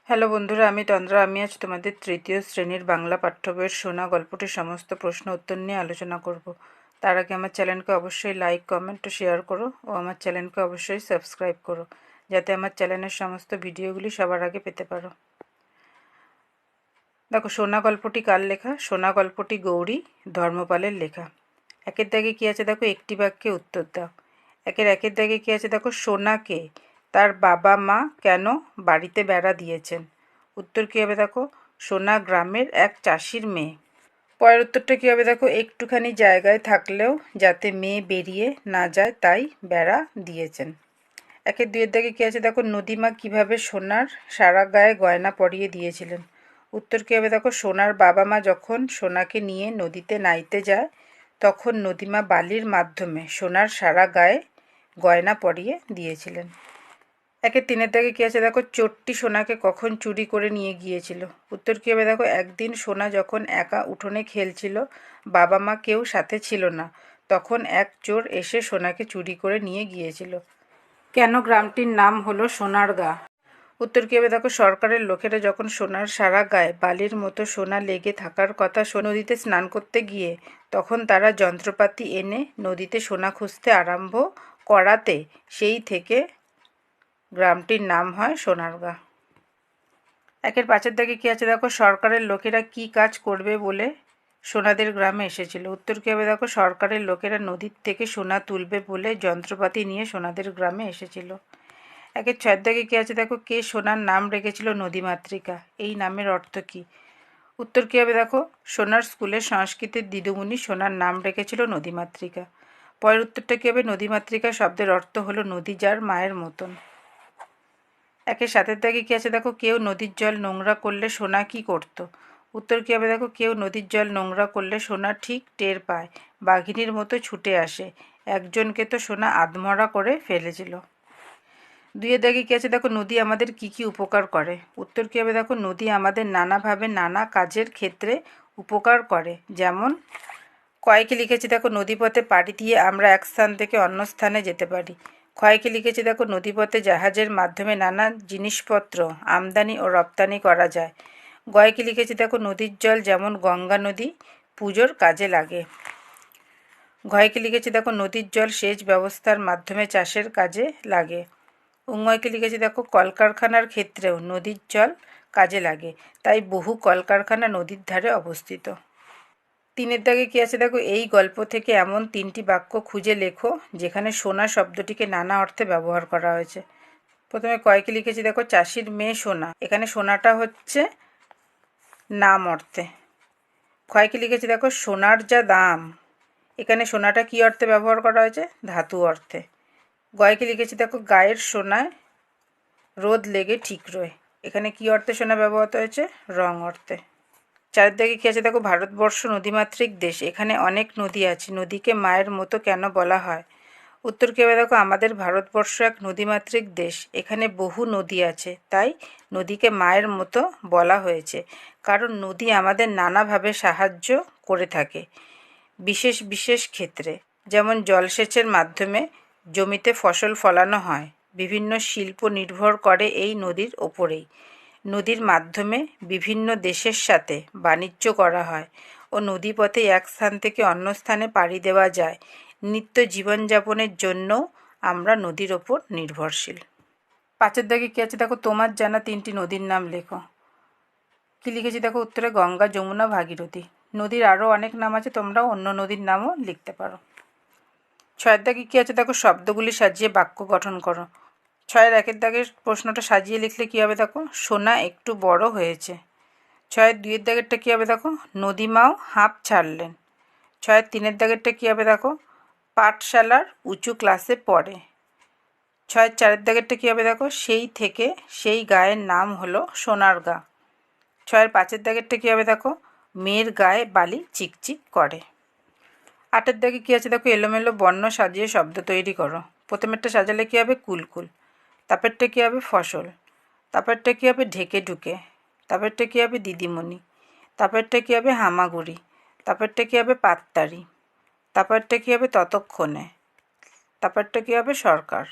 Hello বন্ধুরা, আমি তন্দ্রা। আমি আজ তোমাদের তৃতীয় শ্রেণীর বাংলা পাঠ্য বইয়ের শোনা গল্পটির সমস্ত প্রশ্ন উত্তর নিয়ে আলোচনা করব। তার আগে আমার চ্যানেলকে অবশ্যই লাইক, কমেন্ট ও শেয়ার করো ও আমার চ্যানেলকে অবশ্যই সাবস্ক্রাইব করো, যাতে আমার চ্যানেলের সমস্ত ভিডিওগুলি সবার আগে পেতে পারো। দেখো, শোনা গল্পটি কার লেখা? শোনা গল্পটি গৌরী ধর্মপালের লেখা। একের দাগে কী আছে দেখো, একটি বাক্যে উত্তর দাও। একের দাগে কী আছে দেখো, সোনাকে তার বাবা মা কেন বাড়িতে বেড়া দিয়েছেন? উত্তর কী হবে দেখো, সোনা গ্রামের এক চাষির মেয়ে। পরের উত্তরটা কী হবে দেখো, একটুখানি জায়গায় থাকলেও যাতে মেয়ে বেরিয়ে না যায় তাই বেড়া দিয়েছেন। দুইয়ের দাগে কী আছে দেখো, নদীমা কিভাবে সোনার সারা গায়ে গয়না পরিয়ে দিয়েছিলেন? উত্তর কী হবে দেখো, সোনার বাবা মা যখন সোনাকে নিয়ে নদীতে নাইতে যায় তখন নদীমা বালির মাধ্যমে সোনার সারা গায়ে গয়না পরিয়ে দিয়েছিলেন। তিনের দাগে কী আছে দেখো, চোরটি সোনাকে কখন চুরি করে নিয়ে গিয়েছিল? উত্তর কী হবে দেখো, একদিন সোনা যখন একা উঠোনে খেলছিল, বাবা মা কেউ সাথে ছিল না, তখন এক চোর এসে সোনাকে চুরি করে নিয়ে গিয়েছিল। কেন গ্রামটির নাম হলো সোনারগাঁ? উত্তর কী হবে দেখো, সরকারের লোকেরা যখন সোনার সারা গায়ে বালির মতো সোনা লেগে থাকার কথা নদীতে স্নান করতে গিয়ে তখন তারা যন্ত্রপাতি এনে নদীতে সোনা খুঁজতে আরম্ভ করাতে সেই থেকে গ্রামটির নাম হয় সোনারগাঁ। পাঁচের দাগে কী আছে দেখো, সরকারের লোকেরা কি কাজ করবে বলে সোনাদের গ্রামে এসেছিল? উত্তর কী হবে দেখো, সরকারের লোকেরা নদীর থেকে সোনা তুলবে বলে যন্ত্রপাতি নিয়ে সোনাদের গ্রামে এসেছিল। ছয়ের দাগে কী আছে দেখো, কে সোনার নাম রেখেছিল নদীমাতৃকা? এই নামের অর্থ কী? উত্তর কী হবে দেখো, সোনার স্কুলের সংস্কৃতের দিদিমণি সোনার নাম রেখেছিল নদীমাতৃকা। পরের উত্তরটা কী হবে, নদীমাতৃকা শব্দের অর্থ হলো নদী যার মায়ের মতন। সাতের দাগে কী আছে দেখো, কেউ নদীর জল নোংরা করলে সোনা কী করতো? উত্তর কী হবে দেখো, কেউ নদীর জল নোংরা করলে সোনা ঠিক টের পায়, বাঘিনীর মতো ছুটে আসে। একজনকে তো সোনা আধমরা করে ফেলেছিল। দুইয়ের দাগে কী আছে দেখো, নদী আমাদের কি কি উপকার করে? উত্তর কী হবে দেখো, নদী আমাদের নানাভাবে নানা কাজের ক্ষেত্রে উপকার করে। যেমন কয়েকে লিখেছি দেখো, নদীপথে পাড়ি দিয়ে আমরা এক স্থান থেকে অন্য স্থানে যেতে পারি। ক্ষয়কে লিখেছি দেখো, নদীপথে জাহাজের মাধ্যমে নানা জিনিসপত্র আমদানি ও রপ্তানি করা যায়। গয়কে লিখেছি দেখো, নদীর জল যেমন গঙ্গা নদী পুজোর কাজে লাগে। ঘয়কে লিখেছি দেখো, নদীর জল সেচ ব্যবস্থার মাধ্যমে চাষের কাজে লাগে। উঙ্গয়কে লিখেছি দেখো, কলকারখানার ক্ষেত্রেও নদীর জল কাজে লাগে, তাই বহু কলকারখানা নদীর ধারে অবস্থিত। তিনের দাগে কী আছে দেখো, এই গল্প থেকে এমন 3টি বাক্য খুঁজে লেখো যেখানে সোনা শব্দটিকে নানা অর্থে ব্যবহার করা হয়েছে। প্রথমে কয়েকে লিখেছি দেখো, চাষির মেয়ে সোনা, এখানে সোনাটা হচ্ছে নাম অর্থে। ক্ষয়কে লিখেছি দেখো, সোনার যা দাম, এখানে সোনাটা কী অর্থে ব্যবহার করা হয়েছে? ধাতু অর্থে। গয়কে লিখেছি দেখো, গায়ের সোনায় রোদ লেগে ঠিক রয়, এখানে কী অর্থে সোনা ব্যবহৃত হয়েছে? রং অর্থে। চারের দিকে কী আছে দেখো, ভারতবর্ষ নদীমাতৃক দেশ, এখানে অনেক নদী আছে, নদীকে মায়ের মতো কেন বলা হয়? উত্তর কী হবে দেখো, আমাদের ভারতবর্ষ এক নদীমাতৃক দেশ, এখানে বহু নদী আছে, তাই নদীকে মায়ের মতো বলা হয়েছে, কারণ নদী আমাদের নানাভাবে সাহায্য করে থাকে বিশেষ বিশেষ ক্ষেত্রে। যেমন জলসেচের মাধ্যমে জমিতে ফসল ফলানো হয়, বিভিন্ন শিল্প নির্ভর করে এই নদীর ওপরেই। নদীর মাধ্যমে বিভিন্ন দেশের সাথে বাণিজ্য করা হয় ও নদীপথে এক স্থান থেকে অন্য স্থানে পাড়ি দেওয়া যায়। নিত্য জীবনযাপনের জন্যও আমরা নদীর ওপর নির্ভরশীল। পাঁচের দাগে কী আছে দেখো, তোমার জানা 3টি নদীর নাম লেখো। কী লিখেছি দেখো, উত্তরে গঙ্গা, যমুনা, ভাগীরথী। নদীর আরও অনেক নাম আছে, তোমরা অন্য নদীর নামও লিখতে পারো। ছয়ের দাগে কী আছে দেখো, শব্দগুলি সাজিয়ে বাক্য গঠন করো। ছয়ের একের দাগের প্রশ্নটা সাজিয়ে লিখলে কী হবে দেখো, সোনা একটু বড় হয়েছে। ছয়ের দুইয়ের দাগেরটা কী হবে দেখো, নদীমাও হাঁপ ছাড়লেন। ছয়ের তিনের দাগেরটা কী হবে দেখো, পাঠশালার উঁচু ক্লাসে পড়ে। ছয়ের চারের দাগেরটা কী হবে দেখো, সেই থেকে সেই গায়ের নাম হলো সোনারগাঁ। ছয়ের পাঁচের দাগেরটা কী হবে দেখো, মেয়ের গায়ে বালি চিকচিক করে। আটের দাগে কী আছে দেখো, এলোমেলো বর্ণ সাজিয়ে শব্দ তৈরি করো। প্রথমেরটা সাজালে কী হবে, কুলকুল। তারপরটা কী হবে, ফসল। তারপরটা কী হবে, ঢেকে ঢুকে। তারপরটা কী হবে, দিদিমণি। তারপরটা কী হবে, হামাগুড়ি। তারপরটা কী হবে, পাততাড়ি। তারপরটা কী হবে, ততক্ষণে। তারপরটা কী হবে, সরকার।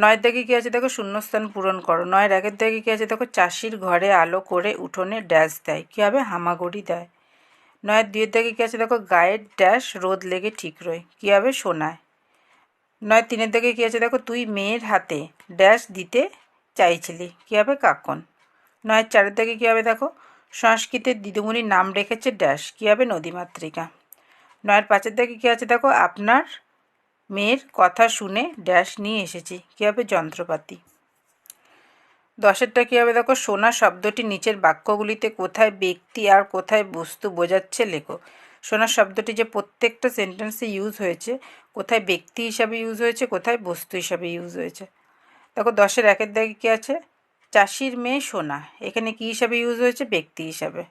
নয়ের দাগে কী আছে দেখো, শূন্যস্থান পূরণ করো। নয়ের একের দাগে কী আছে দেখো, চাষির ঘরে আলো করে উঠোনে ড্যাশ দেয়, কী হবে, হামাগুড়ি দেয়। নয়ের দুইয়ের দাগে কী আছে দেখো, গায়ের ড্যাশ রোদ লেগে ঠিক রয়, কী হবে, শোনায়। নয়ের তিনের দাগে কী আছে দেখো, তুই মেয়ের হাতে ড্যাশ দিতে চাইছিলি, কী হবে, কাকন। নয়ের চারের দাগে কী হবে দেখো, সংস্কৃতের দিদিমণির নাম রেখেছে ড্যাশ, কী হবে, নদীমাতৃকা। নয়ের পাঁচের দাগে কী আছে দেখো, আপনার মেয়ের কথা শুনে ড্যাশ নিয়ে এসেছি, কী হবে, যন্ত্রপাতি। দশেরটা কী হবে দেখো, সোনা শব্দটি নিচের বাক্যগুলিতে কোথায় ব্যক্তি আর কোথায় বস্তু বোঝাচ্ছে লেখো। সোনা শব্দটি যে প্রত্যেকটা সেন্টেন্সে ইউজ হয়েছে, কোথায় ব্যক্তি হিসাবে ইউজ হয়েছে, কোথায় বস্তু হিসাবে ইউজ হয়েছে। দেখো দশের একের দাগে কী আছে, চাষির মেয়ে সোনা, এখানে কী হিসাবে ইউজ হয়েছে, ব্যক্তি হিসাবে।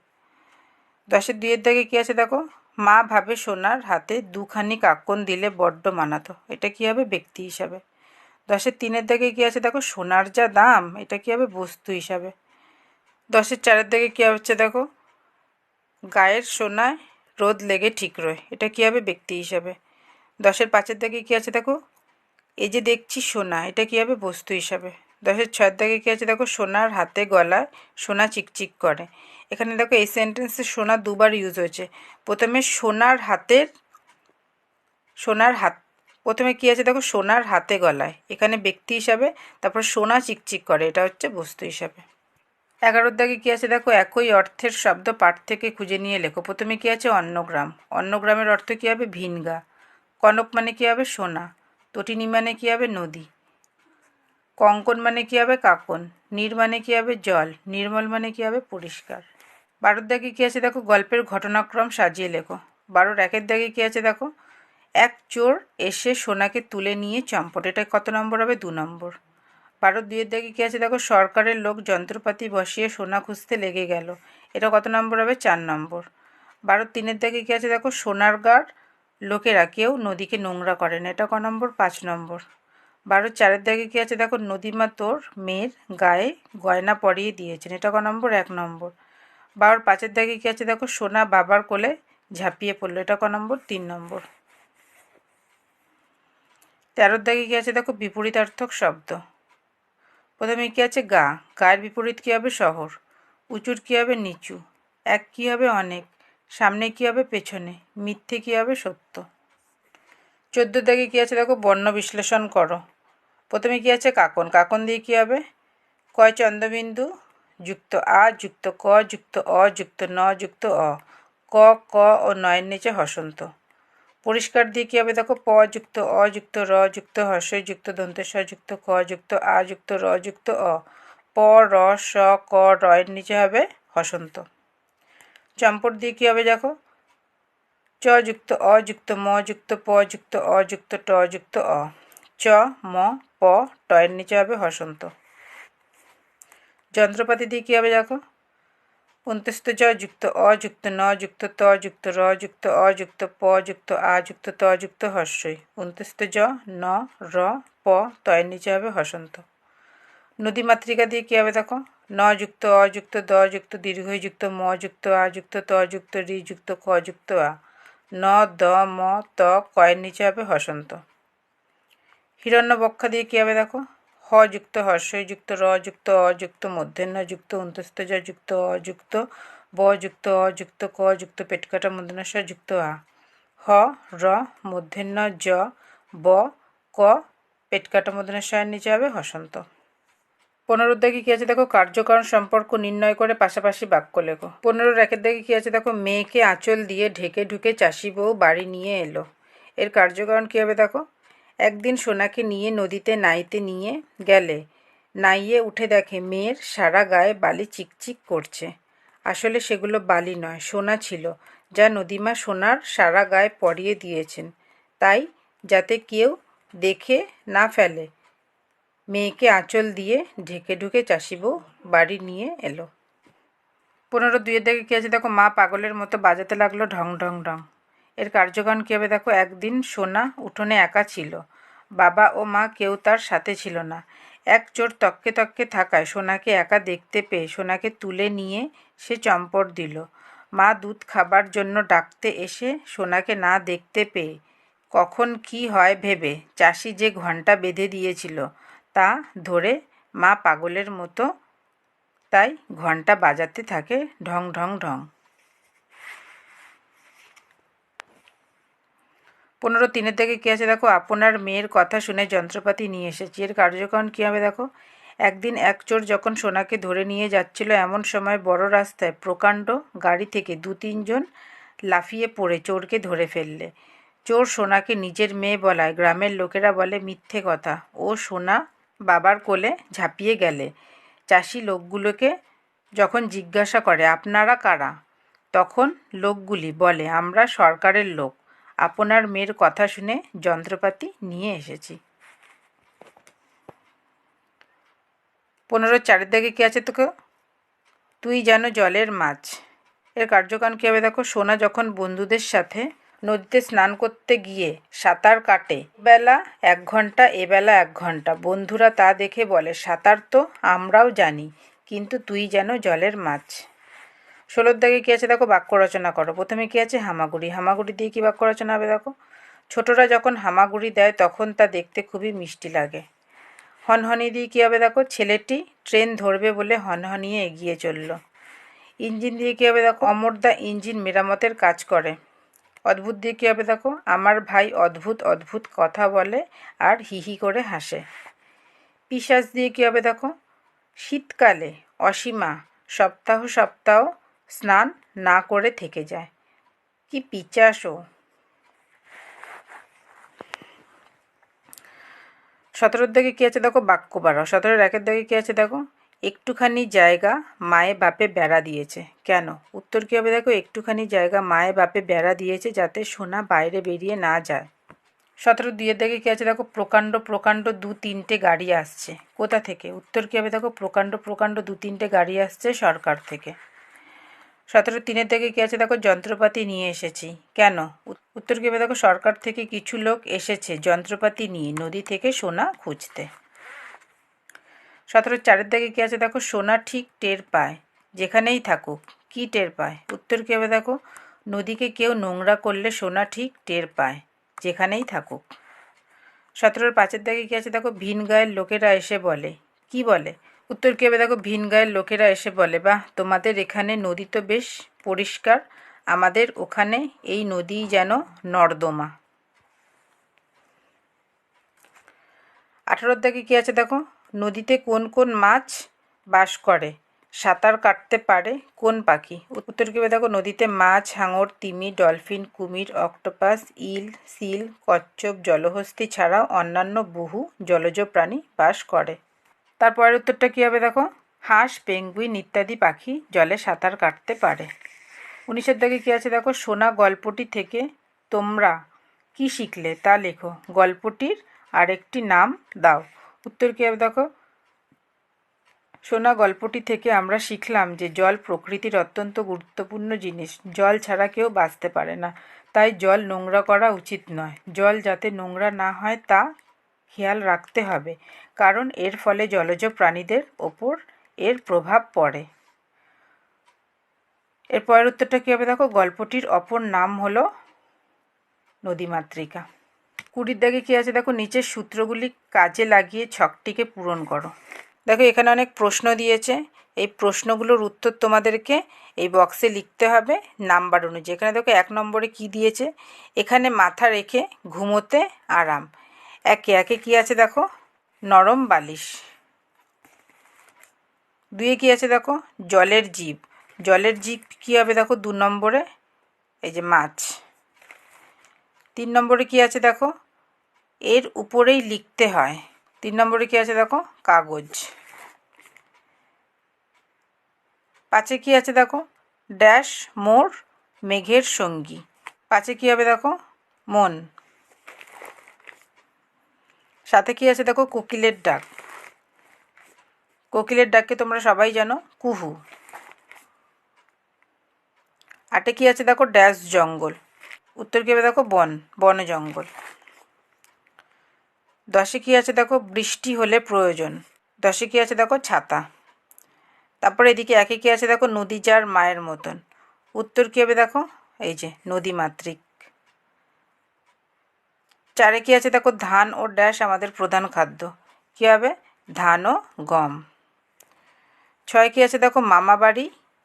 দশের দুইয়ের দাগে কী আছে দেখো, মা ভাবে সোনার হাতে দুখানি কাকন দিলে বড্ড মানাতো, এটা কী হবে, ব্যক্তি হিসাবে। দশের তিনের দাগে কী আছে দেখো, সোনার যা দাম, এটা কী হবে, বস্তু হিসাবে। দশের চারের দাগে কী হচ্ছে দেখো, গায়ের সোনায় রোদ লেগে ঠিক রয়, এটা কী হবে, ব্যক্তি হিসাবে। দশের পাঁচের দাগে কী আছে দেখো, এই যে দেখছি সোনা, এটা কী হবে, বস্তু হিসাবে। দশের ছয়ের দাগে কী আছে দেখো, সোনার হাতে গলায় সোনা চিকচিক করে। এখানে দেখো এই সেন্টেন্সে সোনা দুবার ইউজ হয়েছে। প্রথমে প্রথমে কী আছে দেখো, সোনার হাতে গলায়, এখানে ব্যক্তি হিসাবে, তারপর সোনা চিকচিক করে, এটা হচ্ছে বস্তু হিসাবে। 11 দাগে কী আছে দেখো, একই অর্থের শব্দ পাঠ থেকে খুঁজে নিয়ে লেখো। প্রথমে কী আছে, অন্নগ্রাম, অন্নগ্রামের অর্থ কী হবে, ভিনগা। কনক মানে কী হবে, সোনা। তটিনী মানে কী হবে, নদী। কঙ্কন মানে কী হবে, কাকন। নীর মানে কী হবে, জল। নির্মল মানে কী হবে, পরিষ্কার। 12 দাগে কী আছে দেখো, গল্পের ঘটনাক্রম সাজিয়ে লেখো। 12 একের দাগে কী আছে দেখো, এক চোর এসে সোনাকে তুলে নিয়ে চম্পট, এটা কত নম্বর হবে, 2 নম্বর। 12 দুইয়ের দাগে কী আছে দেখো, সরকারের লোক যন্ত্রপাতি বসিয়ে সোনা খুঁজতে লেগে গেল, এটা কত নম্বর হবে, 4 নম্বর। 12 তিনের দাগে কী আছে দেখো, সোনারগাঁর লোকেরা কেউ নদীকে নোংরা করেন, এটা ক নম্বর, 5 নম্বর। 12 চারের দাগে কী আছে দেখো, নদীমা তোর মেয়ের গায়ে গয়না পরিয়ে দিয়েছেন, এটা ক নম্বর, 1 নম্বর। 12 পাঁচের দাগে কী আছে দেখো, সোনা বাবার কোলে ঝাঁপিয়ে পড়লো, এটা ক নম্বর, 3 নম্বর। 13 দাগে কী আছে দেখো, বিপরীতার্থক শব্দ। প্রথমে কী আছে, গায়ের বিপরীত কী হবে, শহর। উঁচুর কী হবে, নিচু। এক কী হবে, অনেক। সামনে কী হবে, পেছনে। মিথ্যে কী হবে, সত্য। 14 দাগে কী আছে দেখো, বর্ণ বিশ্লেষণ করো। প্রথমে কী আছে, কাকন, কাকন দিয়ে কী হবে, কয় চন্দ্রবিন্দু যুক্ত আ যুক্ত ক যুক্ত অ যুক্ত ন যুক্ত অ, ক ক ও নয়ের নিচে হসন্ত। পরিষ্কার দিয়ে কী হবে দেখো, প যুক্ত অ যুক্ত র যুক্ত হর্ষই যুক্ত দন্তেশ্বর যুক্ত ক যুক্ত আ যুক্ত র যুক্ত অ, প র স ক রয়ের নিচে হবে হসন্ত। চম্পট দিয়ে কী হবে দেখো, চ যুক্ত অ যুক্ত ম যুক্ত প যুক্ত অ যুক্ত ট যুক্ত অ, চ ম প টয়ের নিচে হবে হসন্ত। যন্ত্রপাতি দিয়ে কী হবে দেখো, অন্তস্থ জ যুক্ত অ যুক্ত ন যুক্ত ত যুক্ত র যুক্ত অ যুক্ত প যুক্ত আ যুক্ত ত যুক্ত হর্ষই, অন্তস্থ জ ন র প তয়ের নিচে হবে হসন্ত। নদীমাতৃকা দিয়ে কী হবে দেখো, ন যুক্ত অ যুক্ত দ যুক্ত দীর্ঘই যুক্ত ম যুক্ত আ যুক্ত ত যুক্ত রি যুক্ত ক যুক্ত আ, ন দ ম ত কয়ের নিচে হবে হসন্ত। হিরণ্যবক্ষা দিয়ে কী হবে দেখো, হ যুক্ত হর্ষই যুক্ত র যুক্ত অ যুক্ত মূর্ধন্য যুক্ত অন্তস্থ জ যুক্ত অ যুক্ত ব যুক্ত অ যুক্ত ক যুক্ত পেটকাটা মূর্ধন্য যুক্ত আ, হ র মূর্ধন্য জ ব ক পেটকাটা মূর্ধন্য এর নিচে হবে হসন্ত। 15 দাগে কী আছে দেখো, কার্যকারণ সম্পর্ক নির্ণয় করে পাশাপাশি বাক্য লেখো। 15 একের দাগে কী আছে দেখো, মেয়েকে আঁচল দিয়ে ঢেকে ঢুকে চাষি বউ বাড়ি নিয়ে এলো, এর কার্যকারণ কী হবে দেখো, একদিন সোনাকে নিয়ে নদীতে নাইতে নিয়ে গেলে নাইয়ে উঠে দেখে মেয়ের সারা গায়ে বালি চিকচিক করছে, আসলে সেগুলো বালি নয়, সোনা ছিল, যা নদীমা সোনার সারা গায়ে পরিয়ে দিয়েছেন, তাই যাতে কেউ দেখে না ফেলে মেয়েকে আঁচল দিয়ে ঢেকে ঢুকে চাষি বউ বাড়ি নিয়ে এলো। 15 দুইয়ের দাগে কী আছে দেখো, মা পাগলের মতো বাজাতে লাগলো ঢং ঢং ঢং, এর কার্যকারণ কী হবে দেখো, একদিন সোনা উঠোনে একা ছিল, বাবা ও মা কেউ তার সাথে ছিল না, এক চোর তককে তককে থাকায় সোনাকে একা দেখতে পেয়ে সোনাকে তুলে নিয়ে সে চম্পট দিল। মা দুধ খাবার জন্য ডাকতে এসে সোনাকে না দেখতে পেয়ে কখন কি হয় ভেবে চাষি যে ঘণ্টা বেঁধে দিয়েছিল তা ধরে মা পাগলের মতো তাই ঘণ্টা বাজাতে থাকে ঢং ঢং ঢং। 15-3 থেকে কী আছে দেখো, আপনার মেয়ের কথা শুনে যন্ত্রপাতি নিয়ে এসেছি। এর কার্যক্রম কী হবে দেখো, একদিন এক চোর যখন সোনাকে ধরে নিয়ে যাচ্ছিল, এমন সময় বড় রাস্তায় প্রকাণ্ড গাড়ি থেকে 2-3 জন লাফিয়ে পড়ে চোরকে ধরে ফেললে। চোর সোনাকে নিজের মেয়ে বলায় গ্রামের লোকেরা বলে মিথ্যে কথা, ও সোনা বাবার কোলে ঝাঁপিয়ে গেলে। চাষি লোকগুলোকে যখন জিজ্ঞাসা করে আপনারা কারা, তখন লোকগুলি বলে আমরা সরকারের লোক, আপনার মেয়ের কথা শুনে যন্ত্রপাতি নিয়ে এসেছি। 15-4 দাগে কী আছে তোকে, তুই যেন জলের মাছ। এর কার্যক্রম কী হবে দেখো, সোনা যখন বন্ধুদের সাথে নদীতে স্নান করতে গিয়ে সাঁতার কাটে, বেলা 1 ঘন্টা এবেলা 1 ঘন্টা, বন্ধুরা তা দেখে বলে সাঁতার তো আমরাও জানি, কিন্তু তুই যেন জলের মাছ। 16 দাগে কী আছে দেখো, বাক্য রচনা করো। প্রথমে কী আছে, হামাগুড়ি। হামাগুড়ি দিয়ে কী বাক্য রচনা হবে দেখো, ছোটরা যখন হামাগুড়ি দেয় তখন তা দেখতে খুবই মিষ্টি লাগে। হনহনি দিয়ে কী হবে দেখো, ছেলেটি ট্রেন ধরবে বলে হনহনিয়ে এগিয়ে চলল। ইঞ্জিন দিয়ে কী হবে দেখো, অমরদা ইঞ্জিন মেরামতের কাজ করে। অদ্ভুত দিয়ে কী হবে দেখো, আমার ভাই অদ্ভুত অদ্ভুত কথা বলে আর হিহি করে হাসে। পিশাচ দিয়ে কী হবে দেখো, শীতকালে অসীমা সপ্তাহ সপ্তাহ স্নান না করে থেকে যায়। কি পিচাসও। 17 দাগে কী আছে দেখো, বাক্য বাড়াও। 17-1 দাগে কী আছে দেখো, একটুখানি জায়গা মায়ে বাপে বেড়া দিয়েছে। কেন? উত্তর কী হবে দেখো, একটুখানি জায়গা মায়ে বাপে বেড়া দিয়েছে যাতে সোনা বাইরে বেরিয়ে না যায়। 17-2 দাগে কী আছে দেখো, প্রকাণ্ড প্রকাণ্ড 2-3টে গাড়ি আসছে। কোথা থেকে? উত্তর কী হবে দেখো, প্রকাণ্ড প্রকাণ্ড 2-3টে গাড়ি আসছে সরকার থেকে। 17-3 দাগে কী আছে দেখো, যন্ত্রপাতি নিয়ে এসেছি। কেন? উত্তর কী হবে দেখো, সরকার থেকে কিছু লোক এসেছে যন্ত্রপাতি নিয়ে নদী থেকে সোনা খুঁজতে। 17-4 দাগে কী আছে দেখো, সোনা ঠিক টের পায় যেখানেই থাকুক। কি টের পায়? উত্তর কী হবে দেখো, নদীকে কেউ নোংরা করলে সোনা ঠিক টের পায় যেখানেই থাকুক। 17-5 দাগে কী আছে দেখো, ভিন গায়ের লোকেরা এসে বলে। কি বলে? উত্তর কী হবে দেখো, ভিন গায়ের লোকেরা এসে বলে বাহ, তোমাদের এখানে নদী তো বেশ পরিষ্কার, আমাদের ওখানে এই নদী যেন নর্দমা। 18 দাগে কী আছে দেখো, নদীতে কোন কোন মাছ বাস করে, সাঁতার কাটতে পারে কোন পাখি? উত্তর কী হবে দেখো, নদীতে মাছ, হাঙর, তিমি, ডলফিন, কুমির, অক্টোপাস, ইল, সিল, কচ্ছপ, জলহস্তী ছাড়াও অন্যান্য বহু জলজ প্রাণী বাস করে। তারপরের উত্তরটা কী হবে দেখো, হাঁস, পেঙ্গুইন ইত্যাদি পাখি জলে সাঁতার কাটতে পারে। 19 দাগে কী আছে দেখো, সোনা গল্পটি থেকে তোমরা কি শিখলে তা লেখো, গল্পটির আরেকটি নাম দাও। উত্তর কী হবে দেখো, সোনা গল্পটি থেকে আমরা শিখলাম যে জল প্রকৃতির অত্যন্ত গুরুত্বপূর্ণ জিনিস, জল ছাড়া কেউ বাঁচতে পারে না, তাই জল নোংরা করা উচিত নয়। জল যাতে নোংরা না হয় তা খেয়াল রাখতে হবে, কারণ এর ফলে জলজ প্রাণীদের ওপর এর প্রভাব পড়ে। এর পরের উত্তরটা কী হবে দেখো, গল্পটির অপর নাম হলো নদীমাতৃকা। 20 দাগে কী আছে দেখো, নিচের সূত্রগুলি কাজে লাগিয়ে ছকটিকে পূরণ করো। দেখো এখানে অনেক প্রশ্ন দিয়েছে, এই প্রশ্নগুলোর উত্তর তোমাদেরকে এই বক্সে লিখতে হবে নাম্বার অনুযায়ী। এখানে দেখো 1 নম্বরে কি দিয়েছে, এখানে মাথা রেখে ঘুমোতে আরাম। একে কী আছে দেখো, নরম বালিশ। 2 কী আছে দেখো, জলের জীব। জলের জীব কী হবে দেখো 2 নম্বরে, এই যে মাছ। 3 নম্বরে কী আছে দেখো, এর উপরেই লিখতে হয়। 3 নম্বরে কী আছে দেখো, কাগজ। 5 কী আছে দেখো, ড্যাশ মোর মেঘের সঙ্গী। 5 কী হবে দেখো, মন। 7 কী আছে দেখো, কোকিলের ডাক। কোকিলের ডাককে তোমরা সবাই জানো, কুহু। 8 কী আছে দেখো, ড্যাশ জঙ্গল। উত্তর কী হবে দেখো, বন, বন জঙ্গল। 10 কী আছে দেখো, বৃষ্টি হলে প্রয়োজন। 10 কী আছে দেখো, ছাতা। তারপরে এদিকে 1 কী আছে দেখো, নদী যার মায়ের মতন। উত্তর কী হবে দেখো, এই যে নদীমাতৃক। 4 কী আছে দেখো, ধান ও ড্যাশ আমাদের প্রধান খাদ্য। কী হবে, ধান ও গম। 6 কি আছে দেখো, মামা বাড়ি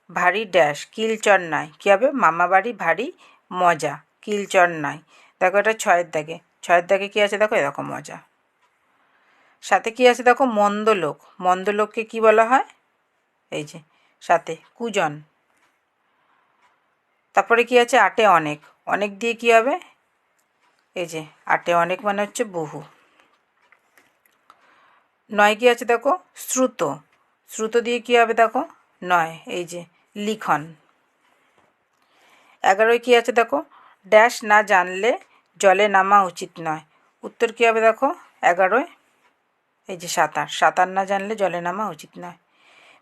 ভারী ড্যাশ কিলচর নাই। কী হবে? মামা বাড়ি ভারী মজা, কিলচর নাই। দেখো এটা 6-এর দাগে। 6-এর দাগে কী আছে দেখো, এরকম মজা। 7-এ কী আছে দেখো, মন্দ লোক। মন্দ লোককে কী বলা হয়? এই যে 7-এ কুজন। তারপরে কি আছে? 8-এ অনেক। অনেক দিয়ে কী হবে? এই যে 8-এ অনেক মানে হচ্ছে বহু। 9 কি আছে দেখো, শ্রুত। শ্রুত দিয়ে কী হবে দেখো, 9, এই যে লিখন। 11 কি আছে দেখো, ড্যাশ না জানলে জলে নামা উচিত নয়। উত্তর কী হবে দেখো 11, এই যে সাঁতার। সাঁতার না জানলে জলে নামা উচিত নয়।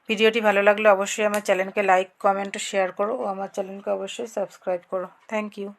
ভিডিওটি ভালো লাগলে অবশ্যই আমার চ্যানেলকে লাইক, কমেন্ট ও শেয়ার করো ও আমার চ্যানেলকে অবশ্যই সাবস্ক্রাইব করো। Thank you.